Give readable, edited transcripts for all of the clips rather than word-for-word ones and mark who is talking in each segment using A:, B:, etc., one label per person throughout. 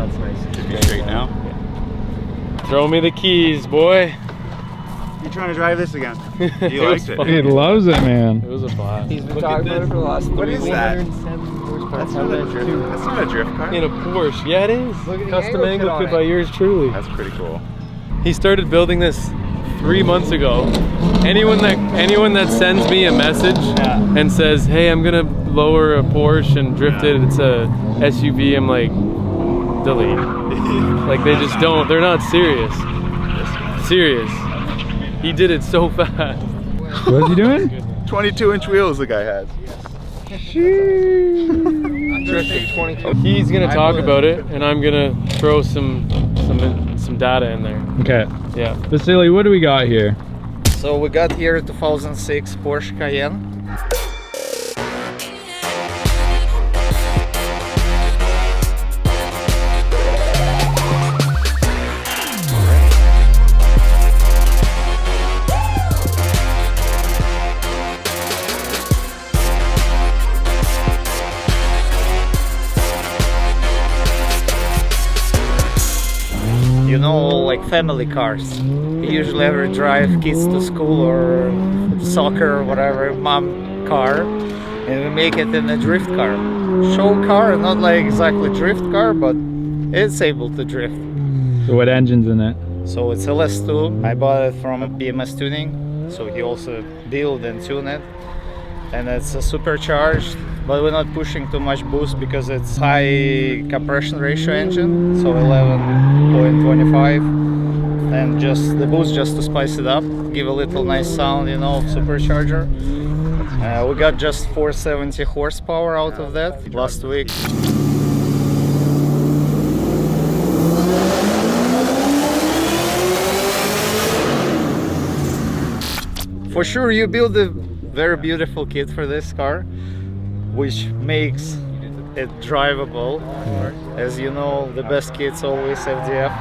A: That's nice.
B: Should be straight now.
A: Yeah. Throw me the keys, boy.
C: You trying to drive this again?
B: He liked it.
D: He loves it, man.
A: It was a blast. He's been talking about it for the last 3
C: What is that?
A: 307 horsepower.
C: That's not a drift car.
A: In a Porsche. Yeah, it is.
C: Look at the
A: Custom
C: angle
A: angle
C: kit on
A: kit
C: it.
A: by yours truly.
B: That's pretty cool.
A: He started building this 3 months ago. Anyone that sends me a message and says, "Hey, I'm gonna lower a Porsche and drift it. It's a SUV," I'm like, delete. Like they just don't. They're not serious. Serious. He did it so fast.
D: What's he doing?
B: 22-inch wheels the guy has.
A: He's gonna talk about it, and I'm gonna throw some data in there.
D: Okay.
A: Yeah.
D: Vasily, what do we got here?
E: So we got here 2006 Porsche Cayenne. You know, like family cars. You usually ever drive kids to school or soccer or whatever, mom car, and we make it in a drift car. Show car, not like exactly drift car, but it's able to drift.
D: So what engine's in it?
E: So it's LS2. I bought it from BMS Tuning, so he also built and tuned it. And it's a supercharged, but we're not pushing too much boost because it's high compression ratio engine, so 11.25, and just the boost just to spice it up, give a little nice sound, you know, supercharger. We got just 470 horsepower out of that last week. For sure, you build a very beautiful kit for this car, which makes it drivable. As you know, the best kit's always FDF.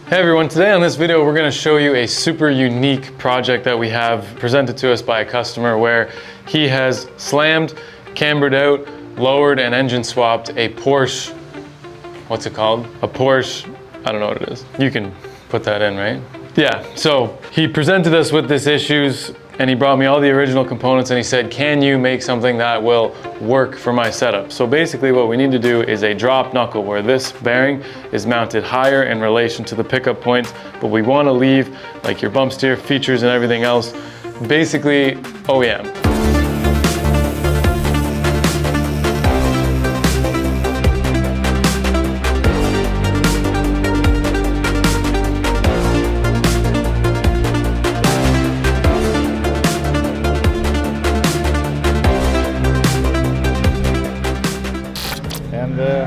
A: Hey everyone, today on this video we're going to show you a super unique project that we have presented to us by a customer where he has slammed, cambered out, lowered and engine swapped a Porsche, what's it called? A Porsche, I don't know what it is. You can put that in, right? Yeah, so he presented us with this issues and he brought me all the original components and he said, can you make something that will work for my setup? So basically what we need to do is a drop knuckle where this bearing is mounted higher in relation to the pickup points, but we want to leave like your bump steer features and everything else, basically OEM.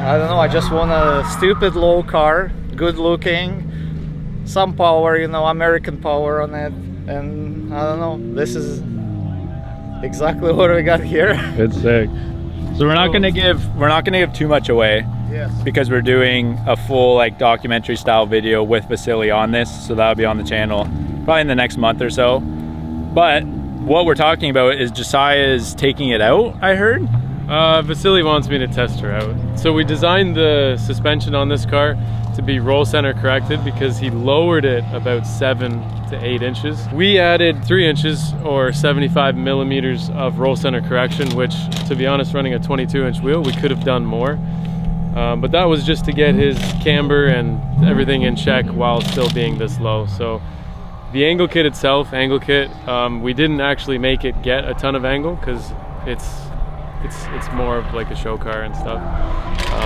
E: I don't know, I just want a stupid low car, good looking, some power, you know, American power on it, and I don't know, this is exactly what we got here.
D: It's sick.
F: So we're not gonna give too much away.
E: Yes.
F: Because we're doing a full like documentary style video with Vasily on this, so that'll be on the channel probably in the next month or so. But what we're talking about is Josiah is taking it out, I heard.
A: Vasily wants me to test her out. So we designed the suspension on this car to be roll center corrected because he lowered it about 7 to 8 inches. We added 3 inches or 75 millimeters of roll center correction, which to be honest, running a 22-inch wheel, we could have done more. But that was just to get his camber and everything in check while still being this low. So the angle kit itself, we didn't actually make it get a ton of angle because it's more of like a show car and stuff.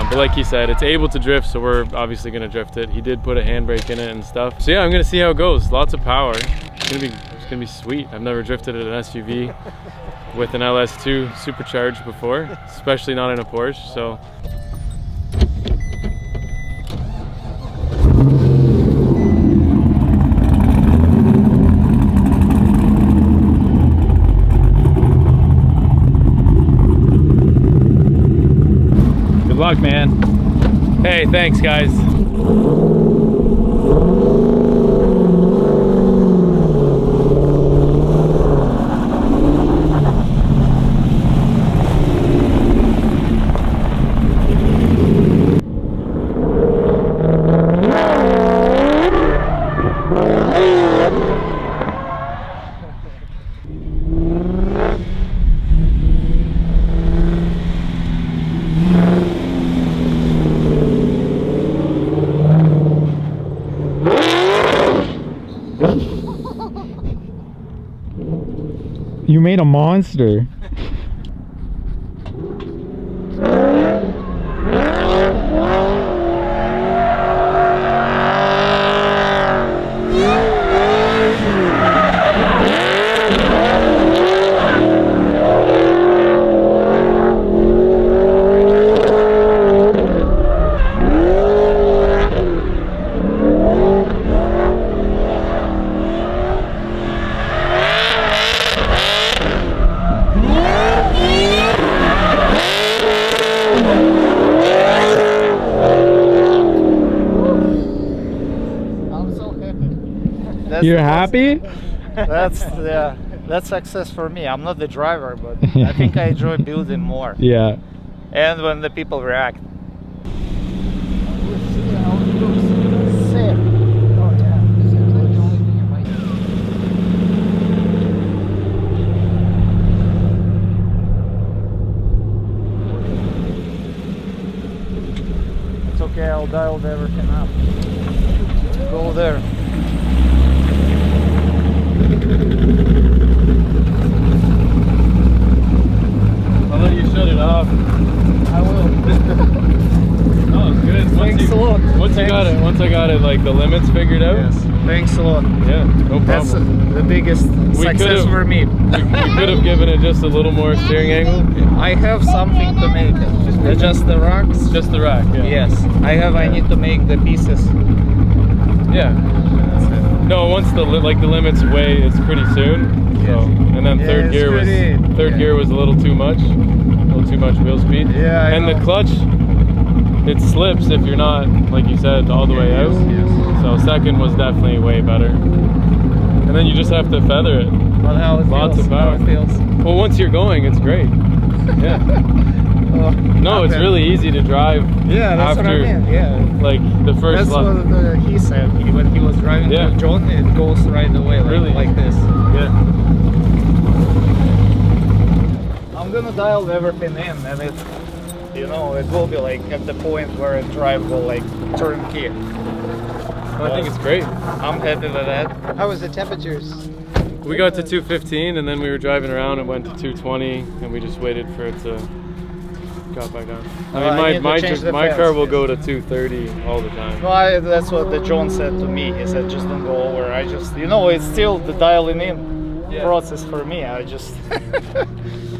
A: But like he said, it's able to drift, so we're obviously gonna drift it. He did put a handbrake in it and stuff. So yeah, I'm gonna see how it goes. Lots of power. It's gonna be sweet. I've never drifted an SUV with an LS2 supercharged before, especially not in a Porsche, so.
D: Good luck, man.
A: Hey, thanks guys.
D: You made a monster. You're happy?
E: That's success for me. I'm not the driver, but I think I enjoy building more.
D: Yeah.
E: And when the people react. It's okay, I'll dial everything up. Go there.
A: I'll let you shut it off.
E: I will.
A: Oh, it's good.
E: Thanks a lot.
A: Once I got it, like the limits figured out.
E: Yes. Thanks a lot.
A: Yeah, no
E: That's
A: problem.
E: the biggest success for me.
A: We could have given it just a little more steering angle.
E: I have something to make it. Adjust the racks.
A: Just the rack, yeah.
E: Yes. I need to make the pieces.
A: Yeah. No, once the limits weigh, it's pretty soon. So, and then
E: Yeah,
A: third
E: it's
A: gear
E: pretty-
A: gear was a little too much wheel speed.
E: Yeah, I
A: and
E: know.
A: the clutch, it slips if you're not, like you said, all the way out.
E: Yes.
A: So second was definitely way better. And then you just have to feather it.
E: But how it
A: Lots
E: feels.
A: of power.
E: How it feels.
A: Well, once you're going, it's great. Yeah.
E: Oh,
A: No, it's
E: okay.
A: really easy to drive.
E: Yeah, that's
A: after,
E: what I mean. Yeah.
A: Like the first
E: That's what he said. When he was driving
A: Yeah.
E: to John, it goes right away,
A: Really?
E: like this.
A: Yeah.
E: I'm gonna dial everything in, and it, it will be like at the point where it drive will like turn key.
A: I think it's great.
E: I'm happy with that.
C: How was the temperatures?
A: We got to 215 and then we were driving around and went to 220 and we just waited for it to drop back down. I
E: I
A: mean,
E: need to change the
A: my
E: fence,
A: car will
E: yes.
A: go to 230 all the time.
E: No, that's what the John said to me. He said, just don't go over. I just, it's still the dialing in process for me. I just,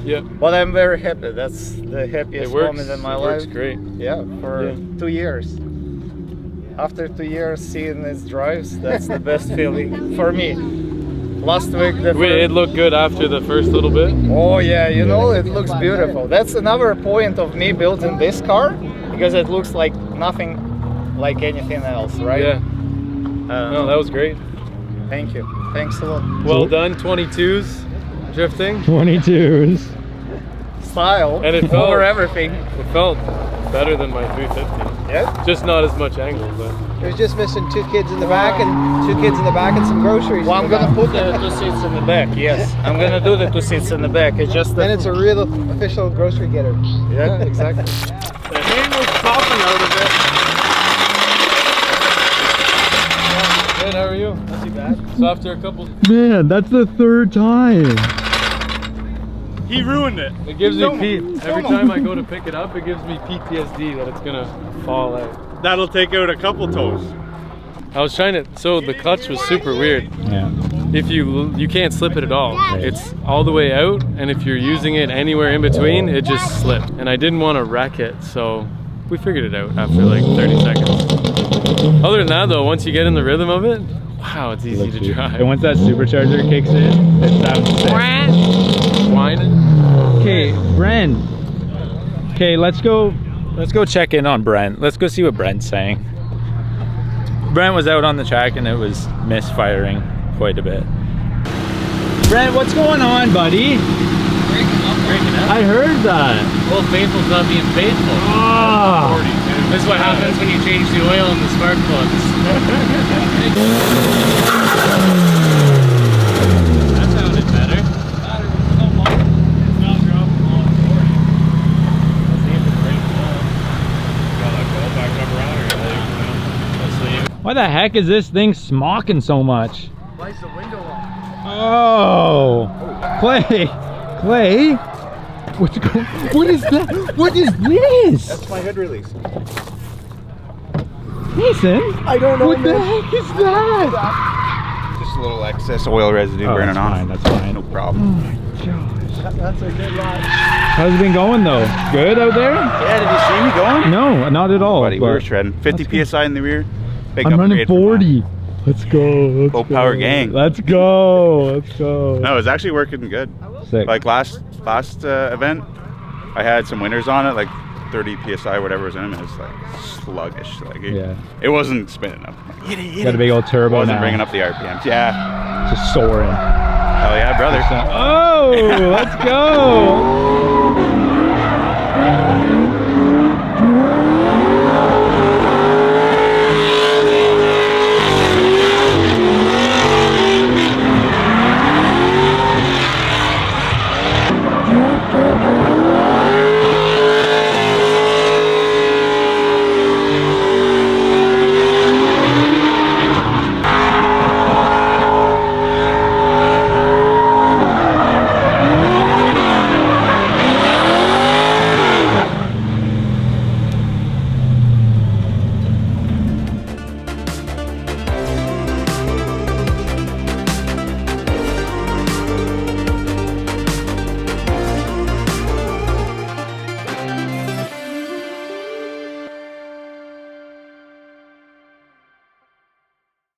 A: Yeah.
E: but I'm very happy. That's the happiest
A: It works.
E: moment in my
A: It
E: life.
A: works great.
E: Yeah, for 2 years. After 2 years seeing its drives, that's the best feeling for me. Last week,
A: It looked good after the first little bit.
E: oh yeah, it looks beautiful. That's another point of me building this car, because it looks like nothing like anything else, right?
A: Yeah. No, that was great.
E: Thank you. Thanks a lot.
A: Well done, 22s drifting.
D: 22s.
E: Style
A: And it felt-
E: over everything.
A: It felt better than my 350.
E: Yeah.
A: Just not as much angle, but
C: It was just missing two kids in the back and some groceries.
E: Well, I'm
C: in the
E: gonna
C: back.
E: put the 2 seats in the back. Yes, I'm gonna do the 2 seats in the back. It's just
C: Then it's a real official grocery getter.
E: yeah, exactly.
A: the hand was popping out of it. Good, how are you? Not too bad. So after a couple,
D: Man, that's the third time.
A: he ruined it. It gives me every time I go to pick it up, it gives me PTSD that it's gonna fall out.
B: That'll take out a couple toes.
A: I was trying to, so the clutch was super weird.
D: Yeah.
A: If you can't slip it at all. It's all the way out, and if you're using it anywhere in between, it just slipped. And I didn't want to wreck it, so we figured it out after like 30 seconds. Other than that though, once you get in the rhythm of it, wow, it's easy to drive.
D: And once that supercharger kicks in, it sounds sick.
A: Whining.
D: Okay, Brent. Okay, let's go.
F: Let's go check in on Brent. Let's go see what Brent's saying. Brent was out on the track and it was misfiring quite a bit.
D: Brent, what's going on, buddy?
F: Breaking up.
D: I heard that.
F: Well, faithful's not being faithful.
D: Ah.
F: This is what happens when you change the oil in the spark plugs. That sounded better. Why the heck is this thing smocking so much?
C: Why is the window on?
D: Oh. Clay. What's going? What is that? What is this?
C: That's my hood release.
D: Listen.
C: I don't know.
D: What the heck is that?
B: Just a little excess oil residue burning
D: that's
B: on.
D: fine. That's fine.
B: No problem.
D: Gosh.
C: That's a good ride.
D: How's it been going though? Good out there?
B: Yeah, did you see me going?
D: No, not at all.
B: Buddy, we
D: but
B: were shredding. 50 psi in the rear. Big
D: I'm running
B: upgrade from
D: 40. Let's go. Let's
B: Full
D: go.
B: power gang.
D: Let's go. Let's go.
B: No, it was actually working good.
D: Sick.
B: Like last event, I had some winners on it, like 30 psi, whatever was in them. It was like sluggish. Like it wasn't spinning up.
D: Got a big old turbo
B: Wasn't
D: now.
B: bringing up the RPMs. Yeah.
D: Just soaring.
B: Hell yeah, brother.
D: Oh, let's go.